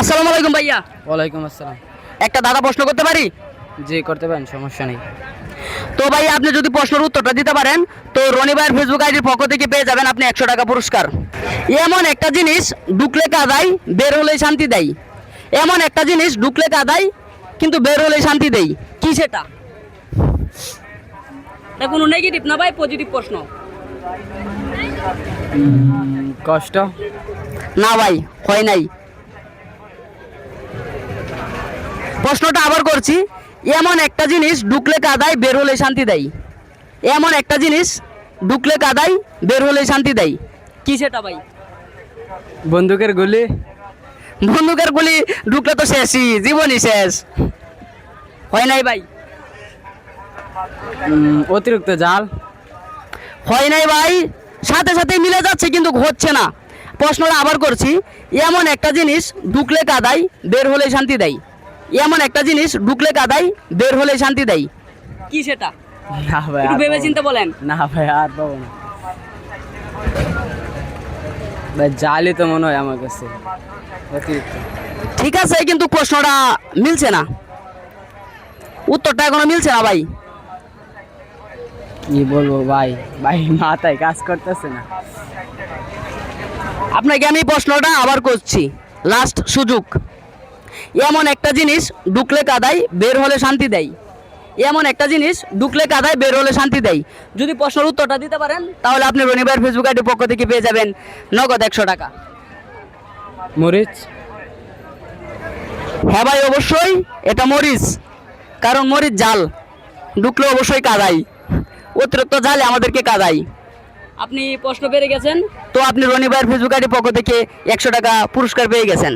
আসসালামু আলাইকুম ভাইয়া। ওয়ালাইকুম আসসালাম। একটা দাদা প্রশ্ন করতে পারি? জি করতে পারেন, সমস্যা নেই। তো ভাই আপনি যদি প্রশ্নের উত্তরটা দিতে পারেন তো রনি ভাইয়ের ফেসবুক আইডির পক্ষ থেকে পেয়ে যাবেন আপনি 100 টাকা পুরস্কার। এমন একটা জিনিস ঢুকলে কাদায় বের হলেই শান্তি দেয়। এমন একটা জিনিস ঢুকলে কাদায় কিন্তু বের হলেই শান্তি দেয়, কি সেটা? এটা কোনো নেগেটিভ না ভাই, পজিটিভ প্রশ্ন। কষ্ট। না ভাই, হয় নাই। প্রশ্নটা আবার করছি, এমন একটা জিনিস ঢুকলে কাদায় বের হলে শান্তি দেয়। এমন একটা জিনিস ঢুকলে কাদায় বের হলে শান্তি দেয়, কি সেটা ভাই? বন্দুকের গুলি। বন্দুকের গুলি ঢুকলে তো শেষই, জীবনই শেষ। হয় নাই ভাই। অতিরিক্ত জাল। হয় নাই ভাই, সাথে সাথে মিলে যাচ্ছে কিন্তু হচ্ছে না। প্রশ্নটা আবার করছি, এমন একটা জিনিস ঢুকলে কাদায় বের হলে শান্তি দেয়। এমন একটা জিনিস ঢুকলে কাদায় বের হলে শান্তি দেয়, কি সেটা? না ভাই, একটু আর ভেবে পাবো চিন্তে না। বলেন। না ভাই, আর পাবো না ভাই, জালই তো মনে হয় আমার কাছে অতিরিক্ত। ঠিক আছে, কিন্তু প্রশ্নটা মিলছে না, উত্তরটা এখনো মিলছে না ভাই। কি বলবো ভাই, ভাই মাথায় কাজ করতেছে না। আপনাকে আমি প্রশ্নটা আবার করছি, লাস্ট সুযোগ। এমন একটা জিনিস ঢুকলে কাদায় বের হলে শান্তি দেয়। এমন একটা জিনিস ঢুকলে কাদায় বের হলে শান্তি দেয়। যদি প্রশ্নের উত্তরটা দিতে পারেন তাহলে আপনি রনি ভাইয়ের ফেসবুক আইডির পক্ষ থেকে পেয়ে যাবেন নগদ 100 টাকা। মরিচ। হ্যাঁ ভাই, অবশ্যই এটা মরিচ। কারণ মরিচ জাল, ঢুকলে অবশ্যই কাদাই, অতিরিক্ত জালে আমাদেরকে কাদাই। আপনি প্রশ্ন পেরে গেছেন, তো আপনি রনি ভাইয়ের ফেসবুক আইডির পক্ষ থেকে 100 টাকা পুরস্কার পেয়ে গেছেন।